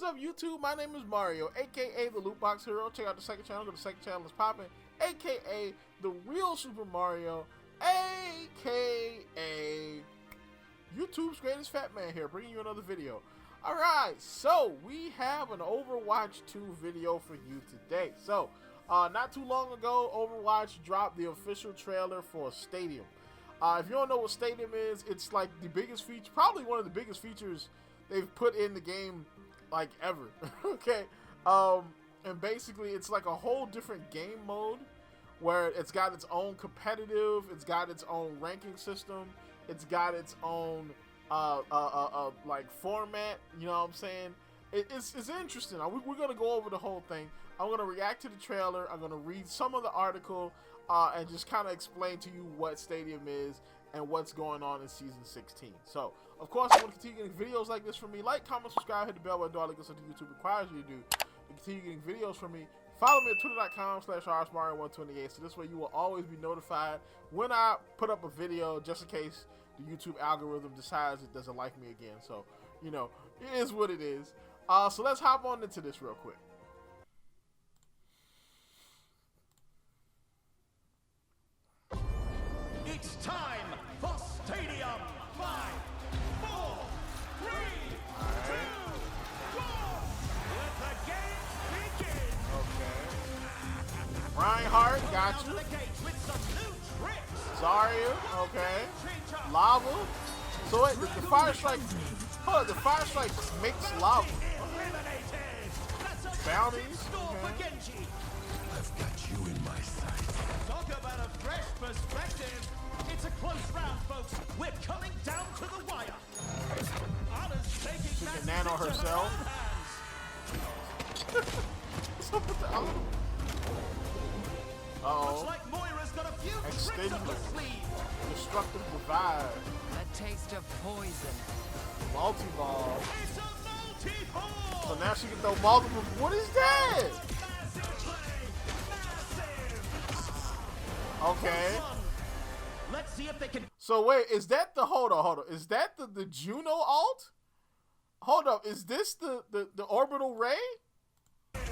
up, YouTube? My name is Mario, aka the Loot Box Hero. Check out the second channel. Go to the second channel. It's popping, aka the real Super Mario, aka YouTube's greatest fat man here, bringing you another video. All right, so we have an Overwatch 2 video for you today. So, not too long ago, Overwatch dropped the official trailer for Stadium. If you don't know what Stadium is, it's like the biggest feature, probably one of the biggest features they've put in the game like ever. Okay, and basically it's like a whole different game mode where it's got its own competitive, it's got its own ranking system, it's got its own like format. You know what I'm saying? It's interesting. We're gonna go over the whole thing. I'm gonna react to the trailer. I'm gonna read some of the article and just kind of explain to you what Stadium is and what's going on in Season 16. So, of course, I want to continue getting videos like this from me. Like, comment, subscribe, hit the bell button, do all the good stuff that YouTube requires you to do. And continue getting videos from me. Follow me at twitter.com/RSMario128. So this way you will always be notified when I put up a video, just in case the YouTube algorithm decides it doesn't like me again. So, you know, it is what it is. So let's hop on into this real quick. It's time for Stadium. 5, 4, 3, 2, 1. Let the game begin. Okay. Reinhardt, got you. Zarya, okay. Lava. So wait, the fire strike. Oh, the fire strike makes lava. Bounties. Okay. I've got you in my sights. Talk about a fresh perspective. It's a close round, folks. We're coming down to the wire. Anna's taking she can nano herself. What's up with the other? Looks like Moira's got a few tricks up her sleeve. Destructive divide. A taste of poison. Multi-ball. It's a multi-ball. So now she can throw multiple. What is that? Massive play. Massive. Okay. Let's see if they can. So wait, is that the hold on? Is that the Juno alt? Hold up, is this the orbital ray? Close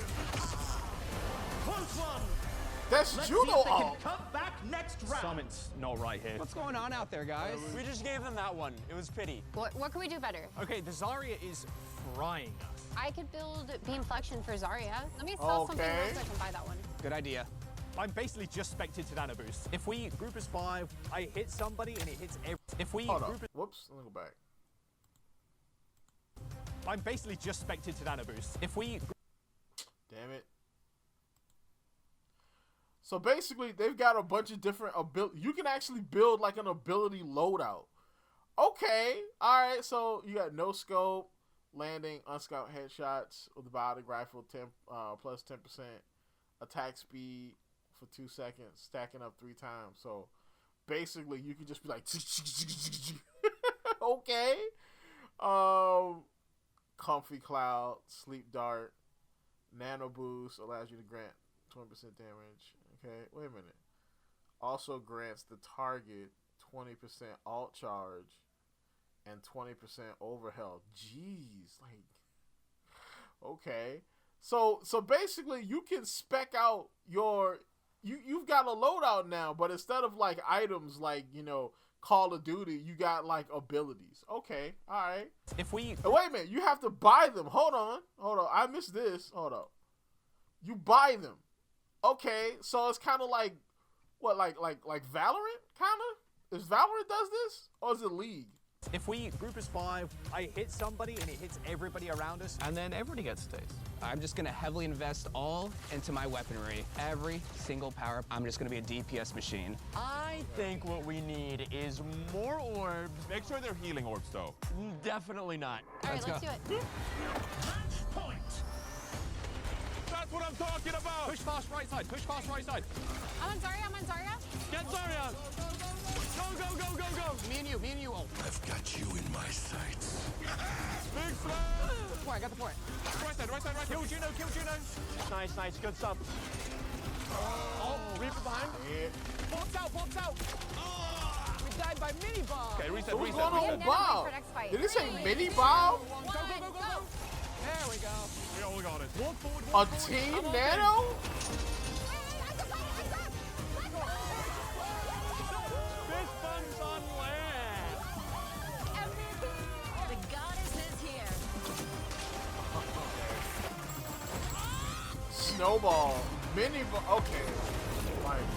one. That's Let's Juno see if they can alt. come back next round. Something's not right here. What's going on out there, guys? We just gave them that one. It was pity. What can we do better? Okay, the Zarya is frying us. I could build beam flexion for Zarya. Let me sell something else so I can buy that one. Good idea. I'm basically just spected to nano boost. If we group as 5, I hit somebody and it hits every. If we Hold group up. Whoops, let me go back. I'm basically just spected to nano boost. If we. Damn it. So basically, they've got a bunch of different abilities. You can actually build like an ability loadout. Okay, all right. So you got no scope, landing, unscout headshots with the biotic rifle, plus 10% attack speed for 2 seconds, stacking up 3 times. So basically, you can just be like, okay. Comfy cloud, sleep dart, nano boost allows you to grant 20% damage. Okay, wait a minute. Also grants the target 20% alt charge and 20% overhealth. Jeez, like, okay. So basically, you can spec out your you've got a loadout now, but instead of like items like, you know, Call of Duty, you got like abilities. Okay, all right. If we. Oh, wait a minute, you have to buy them. Hold on. I missed this. Hold up. You buy them. Okay, so it's kind of like what, like Valorant, kind of? Is Valorant does this, or is it League? If we group as 5, I hit somebody and it hits everybody around us, and then everybody gets a taste. I'm just gonna heavily invest all into my weaponry. Every single power. I'm just gonna be a DPS machine. I think what we need is more orbs. Make sure they're healing orbs, though. Definitely not. All right, let's do it. Match point. That's what I'm talking about! Push fast right side, push fast right side. I'm on Zarya. Get Zarya! Go! Me and you. Oh, I've got you in my sights. Big flash! I got the point. Right side. Kill Juno. Nice, good stuff. Oh, Reaper behind. Yeah. Pops out. We died by mini bomb. Okay, reset. So what's going We on have with nano Bob? for next fight. Did he say 3, mini Bob? 2, 1, go. There There we go. We got it. Walk forward, A walk forward. team Come on, nano? This fun's on land. The goddess is here. Snowball. Mini. Okay. Like.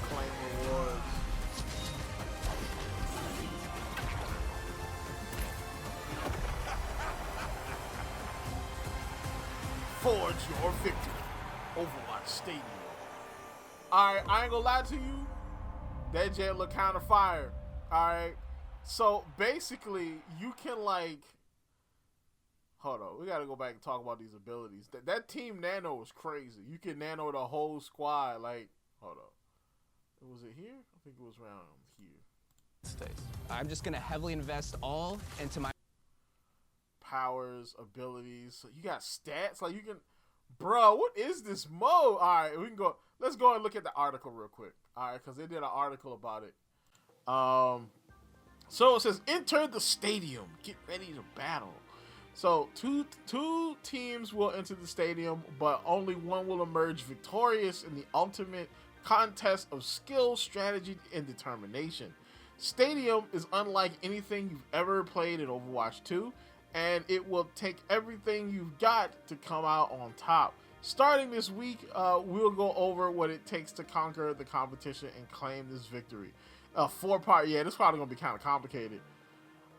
Claim rewards. Forge your victory. Overwatch Stadium. Alright, I ain't gonna lie to you. That jet look kind of fire. Alright. So basically, you can like. Hold on, we gotta go back and talk about these abilities. That team nano was crazy. You can nano the whole squad. Like, hold on. Was it here? I think it was around here. I'm just gonna heavily invest all into my Powers, abilities. So you got stats. Like you can, bro. What is this mode? All right, we can go. Let's go and look at the article real quick. All right, because they did an article about it. So it says, enter the stadium. Get ready to battle. So two teams will enter the stadium, but only one will emerge victorious in the ultimate contest of skill, strategy, and determination. Stadium is unlike anything you've ever played in Overwatch 2, and it will take everything you've got to come out on top. Starting this week, we'll go over what it takes to conquer the competition and claim this victory. 4-part, yeah, this is probably gonna be kind of complicated.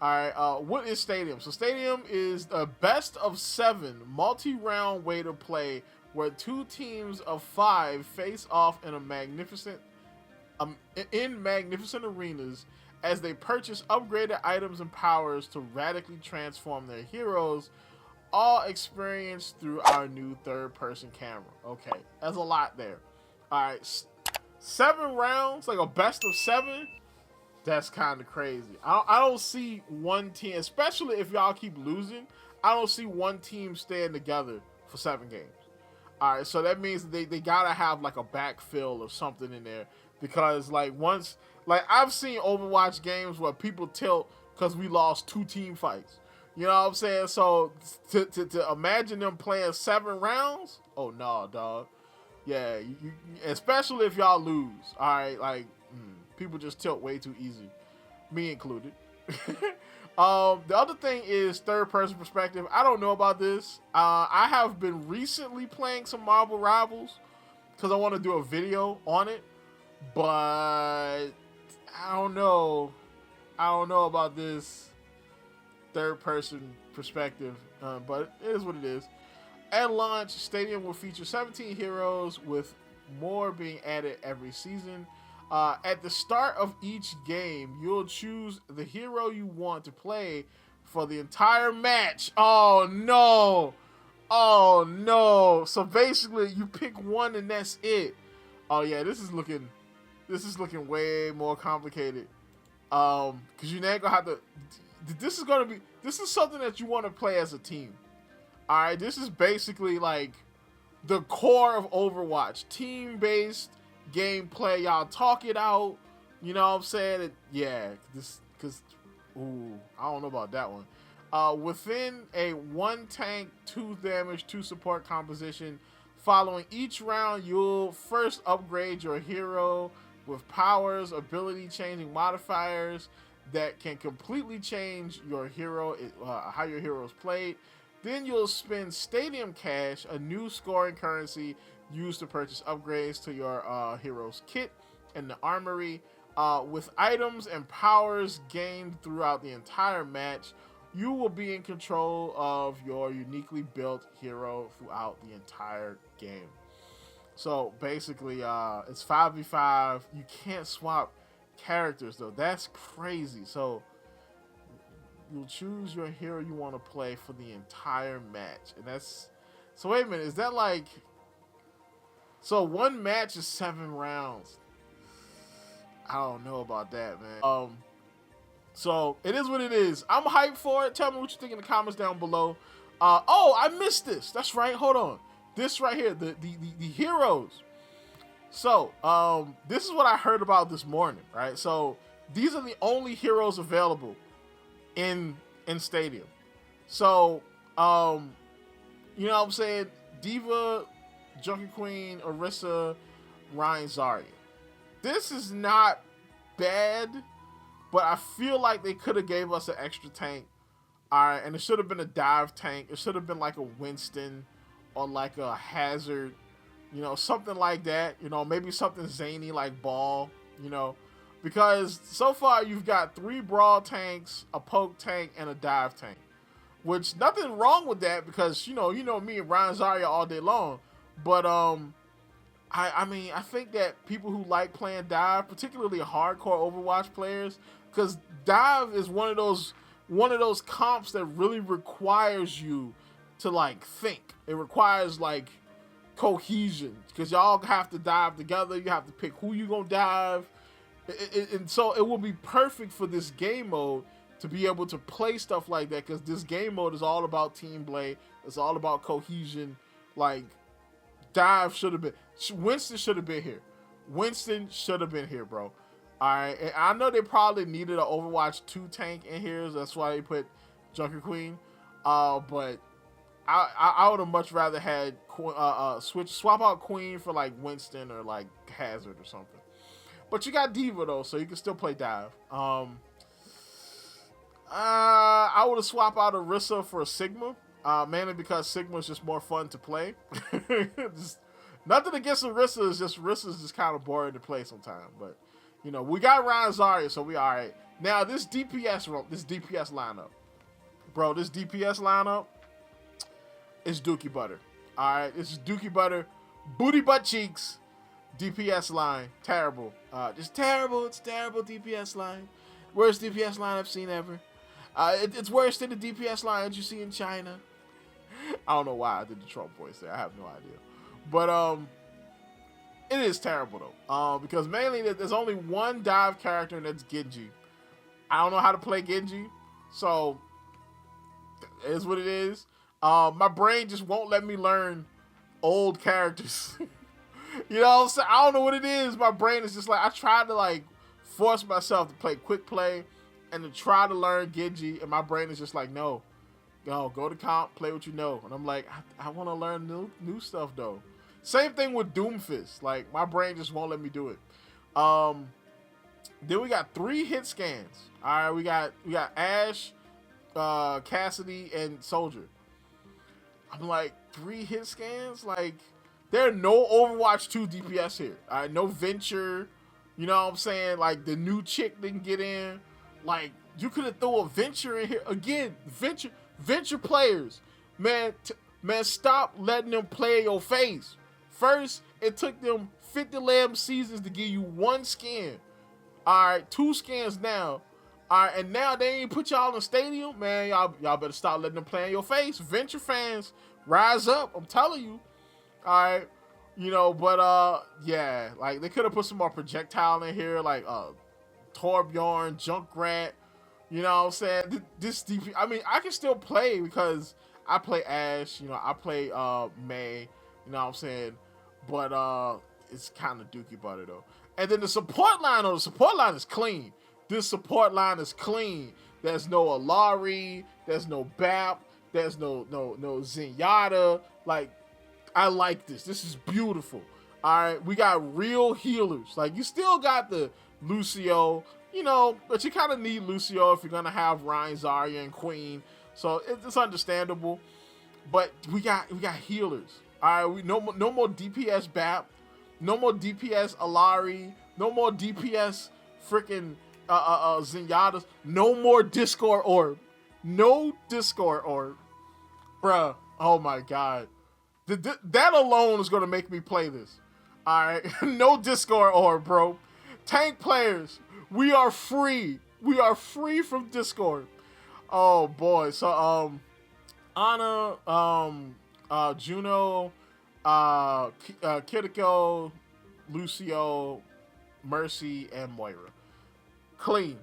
All right, what is Stadium? So Stadium is the best of 7 multi-round way to play, where 2 teams of 5 face off in a magnificent arenas as they purchase upgraded items and powers to radically transform their heroes, all experienced through our new third-person camera. Okay, that's a lot there. All right, 7 rounds, like a best of 7. That's kind of crazy. I don't see one team, especially if y'all keep losing, I don't see one team staying together for 7 games. All right, so that means they gotta have like a backfill or something in there, because like once, like I've seen Overwatch games where people tilt because we lost 2 team fights. You know what I'm saying? So to imagine them playing 7 rounds, oh no, dog. Yeah, you especially if y'all lose. All right, like. People just tilt way too easy, me included. The other thing is third-person perspective. I don't know about this. I have been recently playing some Marvel Rivals because I want to do a video on it, but I don't know. I don't know about this third-person perspective, but it is what it is. At launch, Stadium will feature 17 heroes, with more being added every season. At the start of each game, you'll choose the hero you want to play for the entire match. Oh no! Oh no! So basically, you pick one and that's it. Oh yeah, this is looking way more complicated. Cause you're not gonna have to. This is something that you want to play as a team. All right, this is basically like the core of Overwatch, team-based gameplay. Y'all talk it out, you know what I'm saying? Yeah, I don't know about that one. Within a 1 tank, 2 damage, 2 support composition, following each round, you'll first upgrade your hero with powers, ability changing modifiers that can completely change your hero, how your hero is played. Then you'll spend Stadium Cash, a new scoring currency used to purchase upgrades to your hero's kit and the armory. With items and powers gained throughout the entire match, you will be in control of your uniquely built hero throughout the entire game. So basically, it's 5v5. You can't swap characters though. That's crazy. So you'll choose your hero you want to play for the entire match, and that's. So wait a minute, is that like? So one match is 7 rounds. I don't know about that, man. So it is what it is. I'm hyped for it. Tell me what you think in the comments down below. Oh, I missed this. That's right. Hold on. This right here, the heroes. So this is what I heard about this morning, right? So these are the only heroes available in in Stadium. So, you know what I'm saying? Diva, Junkie Queen, Orisa, Ryan, Zarya. This is not bad, but I feel like they could have gave us an extra tank. All right, and it should have been a dive tank. It should have been like a Winston or like a Hazard, you know, something like that. You know, maybe something zany like Ball, you know, because so far you've got 3 brawl tanks, a poke tank, and a dive tank. Which nothing wrong with that because you know me and Ryan Zarya all day long, but I mean I think that people who like playing dive, particularly hardcore Overwatch players, because dive is one of those comps that really requires you to like think. It requires like cohesion because y'all have to dive together. You have to pick who you gonna dive, and so it will be perfect for this game mode to be able to play stuff like that, because this game mode is all about team play. It's all about cohesion. Like, dive should have been... Winston should have been here. Winston should have been here, bro. All right, and I know they probably needed an Overwatch 2 tank in here. That's why they put Junkie Queen. But I would have much rather had swap out Queen for like Winston or like Hazard or something. But you got Diva though, so you can still play dive. I would have swapped out Orisa for a Sigma, mainly because Sigma is just more fun to play. Just, nothing against Orisa, Orisa's just kind of boring to play sometimes. But you know, we got Ryan Zarya, so we all right. Now this DPS lineup, bro, this DPS lineup is Dookie Butter. All right, this is Dookie Butter, booty butt cheeks, DPS line, terrible, just terrible. It's terrible DPS line, worst DPS line I've seen ever. It's worse than the DPS lines you see in China. I don't know why I did the Trump voice there. I have no idea. But it is terrible though. Because mainly there's only one dive character, and that's Genji. I don't know how to play Genji, so it is what it is. My brain just won't let me learn old characters. You know what I'm saying? I don't know what it is. My brain is just like, I tried to like force myself to play quick play and to try to learn Genji, and my brain is just like, no, go to comp, play what you know. And I'm like, I want to learn new stuff though. Same thing with Doomfist. Like, my brain just won't let me do it. Then we got 3 hit scans. All right, we got Ashe, Cassidy, and Soldier. I'm like, 3 hit scans? Like, there are no Overwatch 2 DPS here. All right, no Venture. You know what I'm saying? Like, the new chick didn't get in. Like, you could have thrown a Venture in here. Again, Venture players. Man, stop letting them play your face. First, it took them 50 lamb seasons to give you 1 skin. All right, 2 scans now. All right, and now they ain't put y'all in the stadium. Man, y'all better stop letting them play in your face. Venture fans, rise up. I'm telling you. All right. You know, but, yeah. Like, they could have put some more projectile in here. Like, Torbjorn, Junkrat, you know what I'm saying? This DP, I mean, I can still play because I play Ashe, you know, I play May, you know what I'm saying? But it's kind of Dookie Butter though. And then the support line is clean. This support line is clean. There's no Alari, there's no BAP, there's no Zenyatta. Like, I like this. This is beautiful. All right, we got real healers. Like, you still got the Lucio, you know, but you kind of need Lucio if you're gonna have Ryan, Zarya, and Queen. So it's understandable. But we got healers. All right, no more DPS BAP, no more DPS Alari, no more DPS freaking Zenyatta's, no more Discord Orb, no Discord Orb, bruh. Oh my god, that alone is gonna make me play this. All right, no Discord Orb, bro. Tank players, we are free. We are free from Discord. Oh boy. So Ana, Juno, Kiriko, Lucio, Mercy, and Moira. Clean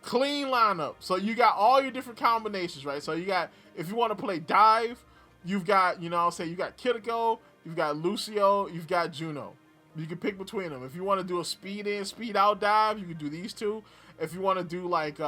lineup. So you got all your different combinations, right? So you got, if you want to play dive, you've got, you know what I'm saying, you got Kiriko, you've got Lucio, you've got Juno. You can pick between them. If you want to do a speed in, speed out dive, you can do these two. If you want to do like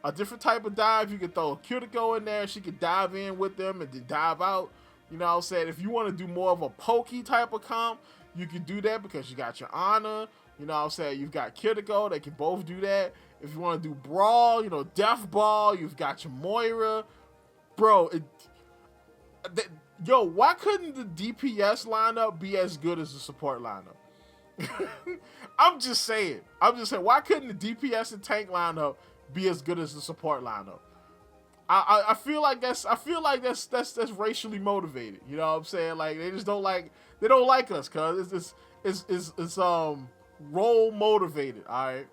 a different type of dive. You can throw Kiriko in there. She could dive in with them and then dive out. You know what I'm saying? If you want to do more of a pokey type of comp, you can do that because you got your Ana. You know what I'm saying? You've got Kiriko. They can both do that. If you want to do Brawl, you know, Death Ball, you've got your Moira. Bro, yo, why couldn't the DPS lineup be as good as the support lineup? I'm just saying. Why couldn't the DPS and tank lineup be as good as the support lineup? I feel like that's racially motivated. You know what I'm saying? Like they just don't like us, cause it's role motivated. All right.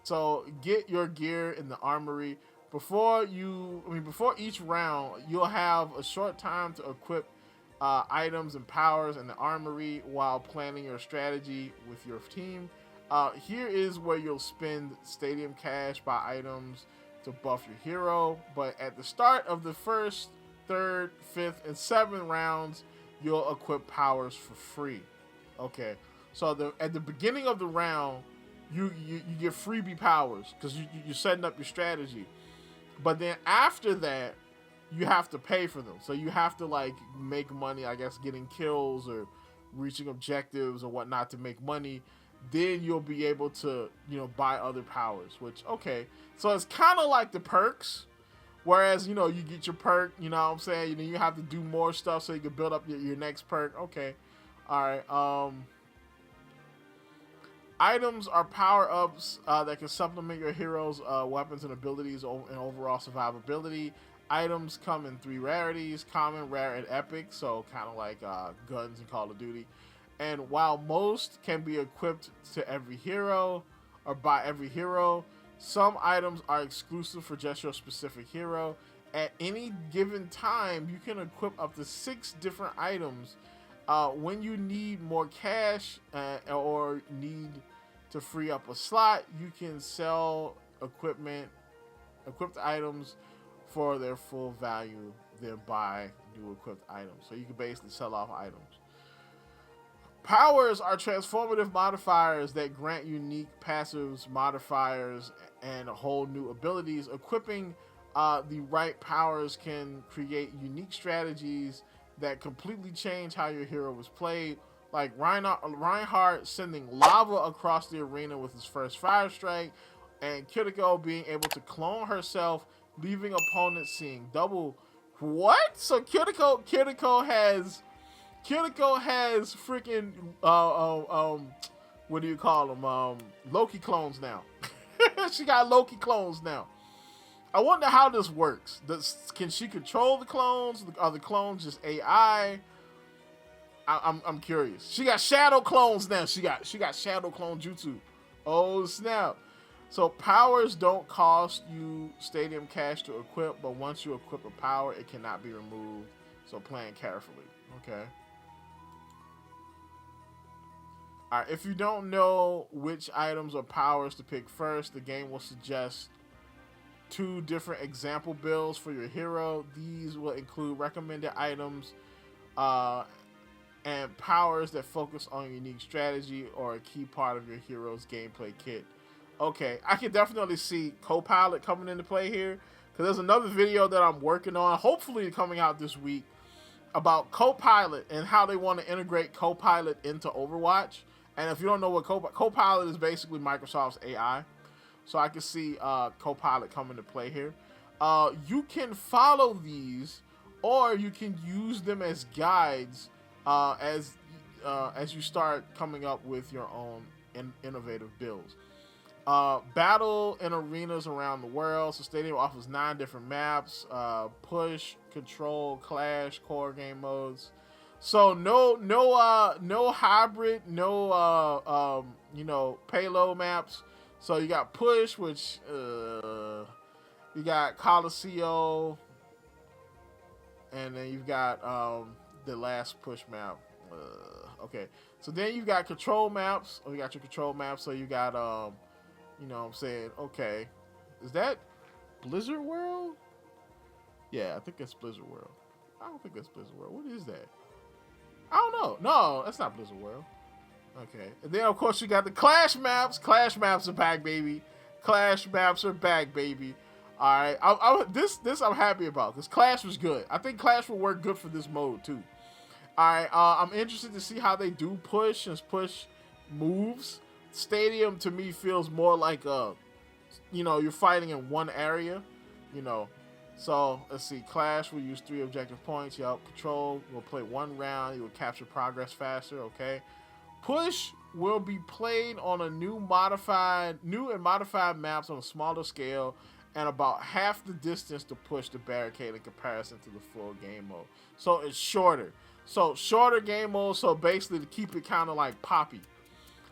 So get your gear in the armory before each round. You'll have a short time to equip items and powers in the armory while planning your strategy with your team. Here is where you'll spend stadium cash, buy items to buff your hero, but at the start of the first, third, fifth, and seventh rounds, you'll equip powers for free. Okay, so at the beginning of the round, you get freebie powers because you're setting up your strategy, but then after that, you have to pay for them. So you have to like make money, I guess, getting kills or reaching objectives or whatnot to make money. Then you'll be able to, you know, buy other powers, which, okay. So it's kind of like the perks, whereas, you know, you get your perk, you know what I'm saying? You know, you have to do more stuff so you can build up your next perk. Okay. All right. Items are power-ups that can supplement your hero's weapons and abilities and overall survivability. Items come in 3 rarities, common, rare, and epic, so kind of like guns in Call of Duty. And while most can be equipped to every hero or by every hero, some items are exclusive for just your specific hero. At any given time, you can equip up to 6 different items. When you need more cash or need to free up a slot, you can sell equipped items for their full value, then buy new equipped items. So you can basically sell off items. Powers are transformative modifiers that grant unique passives, modifiers, and whole new abilities. Equipping the right powers can create unique strategies that completely change how your hero was played. Like Reinhardt sending lava across the arena with his first fire strike, and Kiriko being able to clone herself, leaving opponents seeing double. What? So Kiriko has freaking what do you call them? Loki clones now. She got Loki clones now. I wonder how this works. Can she control the clones? Are the clones just AI? I'm curious. She got shadow clones now. She got shadow clone jutsu. Oh snap. So powers don't cost you stadium cash to equip, but once you equip a power, it cannot be removed. So plan carefully. Okay. All right, if you don't know which items or powers to pick first, the game will suggest 2 different example builds for your hero. These will include recommended items and powers that focus on a unique strategy or a key part of your hero's gameplay kit. Okay, I can definitely see Copilot coming into play here, because there's another video that I'm working on, hopefully coming out this week, about Copilot and how they want to integrate Copilot into Overwatch. And if you don't know what Copilot is, basically Microsoft's AI. So I can see Copilot come into play here. You can follow these, or you can use them as guides as you start coming up with your own innovative builds. Battle in arenas around the world. So Stadium offers 9 different maps: push, control, clash, core game modes. So no hybrid, no payload maps. So you got push, which you got Coliseum, and then you've got the last push map. Okay, so then you got control maps. Oh, you got your control maps. So you got you know what I'm saying? Okay, is that Blizzard World? Yeah, I think that's Blizzard World. I don't think that's Blizzard World. What is that? I don't know. No, that's not Blizzard World. Okay. And then, of course, you got the Clash maps. Clash maps are back, baby. Clash maps are back, baby. All right, this I'm happy about because Clash was good. I think Clash will work good for this mode too. All right, I'm interested to see how they do push moves. Stadium to me feels more like you're fighting in one area, So let's see. Clash will use 3 objective points. Yup. Patrol will play 1 round. You will capture progress faster. Okay. Push will be played on a new and modified maps on a smaller scale and about half the distance to push the barricade in comparison to the full game mode. So it's shorter. So shorter game mode. So basically to keep it kind of like poppy.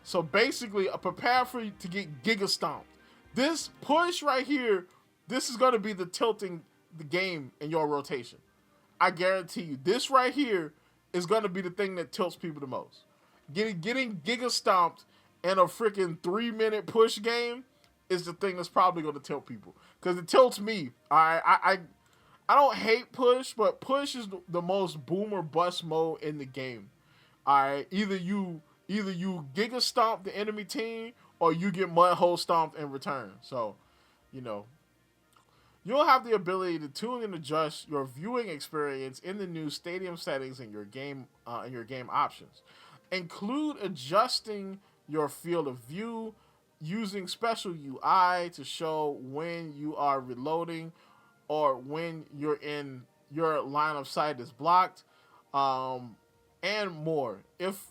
So basically prepare for you to get giga stomped. This push right here, this is going to be the tilting the game in your rotation. I guarantee you. This right here is going to be the thing that tilts people the most. Getting giga stomped in a freaking 3-minute push game is the thing that's probably going to tilt people. Because it tilts me. I don't hate push, but push is the most boom or bust mode in the game. Alright, either you giga stomp the enemy team or you get mud hole stomped in return. So, you'll have the ability to tune and adjust your viewing experience in the new stadium settings in your game options. Include adjusting your field of view using special UI to show when you are reloading or when your line of sight is blocked, and more. If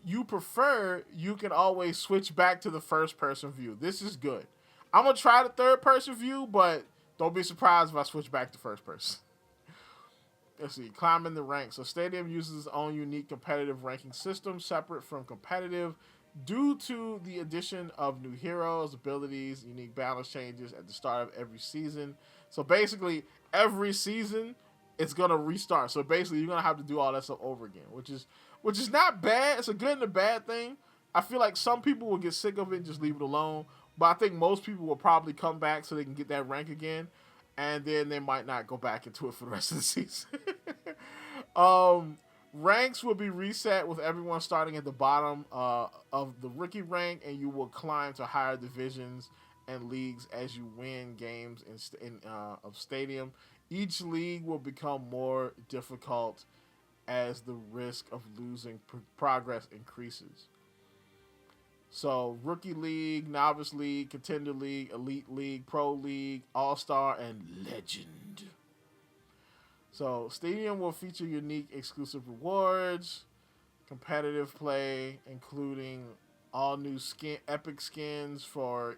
you prefer, you can always switch back to the first-person view. This is good. I'm going to try the third-person view, but don't be surprised if I switch back to first-person. Let's see. Climbing the ranks. So Stadium uses its own unique competitive ranking system separate from competitive due to the addition of new heroes, abilities, unique balance changes at the start of every season. So basically, every season, it's going to restart. So basically, you're going to have to do all that stuff over again, which is not bad. It's a good and a bad thing. I feel like some people will get sick of it and just leave it alone. But I think most people will probably come back so they can get that rank again. And then they might not go back into it for the rest of the season. Ranks will be reset with everyone starting at the bottom of the rookie rank. And you will climb to higher divisions and leagues as you win games of Stadium. Each league will become more difficult as the risk of losing progress increases. So, Rookie League, Novice League, Contender League, Elite League, Pro League, All-Star, and Legend. So, Stadium will feature unique exclusive rewards, competitive play, including all new epic skins for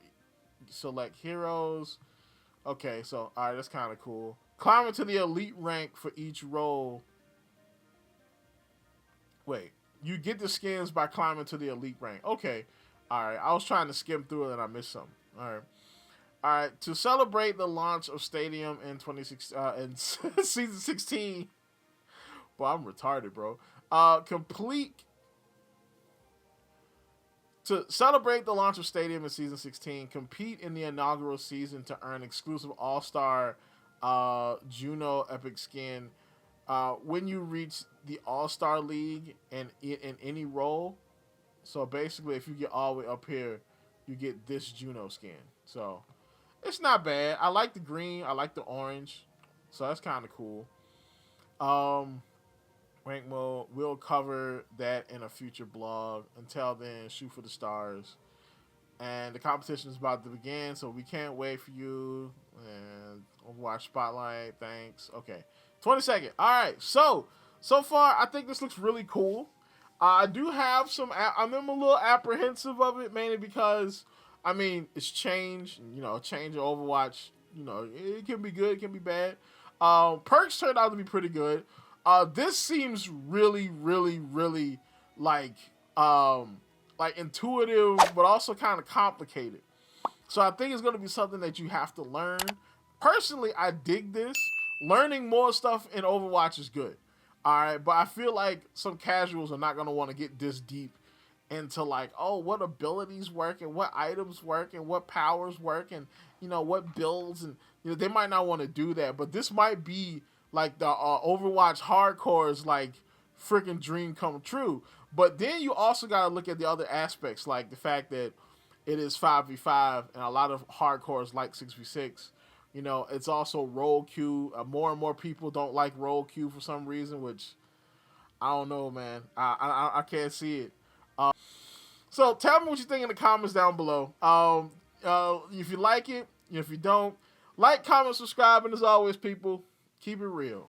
select heroes. Okay, so, alright, that's kind of cool. Climbing to the Elite rank for each role. Wait, you get the skins by climbing to the Elite rank. Okay. All right, I was trying to skim through it and I missed something. All right. To celebrate the launch of Stadium in season 16. Boy, I'm retarded, bro. To celebrate the launch of Stadium in season 16, compete in the inaugural season to earn exclusive All-Star Juno epic skin. When you reach the All-Star League and in any role. So basically, if you get all the way up here, you get this Juno skin. So it's not bad. I like the green. I like the orange. So that's kind of cool. Rank mode. We'll cover that in a future blog. Until then, shoot for the stars. And the competition is about to begin, so we can't wait for you. And Overwatch Spotlight. Thanks. Okay. 22nd. All right. So far, I think this looks really cool. I do have I'm a little apprehensive of it, mainly because, it's change. Change of Overwatch. It can be good, it can be bad. Perks turned out to be pretty good. This seems really, really, really like intuitive, but also kind of complicated. So I think it's going to be something that you have to learn. Personally, I dig this. Learning more stuff in Overwatch is good. All right, but I feel like some casuals are not going to want to get this deep into what abilities work and what items work and what powers work and, what builds. And, they might not want to do that. But this might be like the Overwatch hardcore's freaking dream come true. But then you also got to look at the other aspects, like the fact that it is 5v5, and a lot of hardcores like 6v6. You know, it's also role queue. More and more people don't like role queue for some reason, which I don't know, man. I can't see it. So tell me what you think in the comments down below. If you like it, if you don't, like, comment, subscribe, and as always, people, keep it real.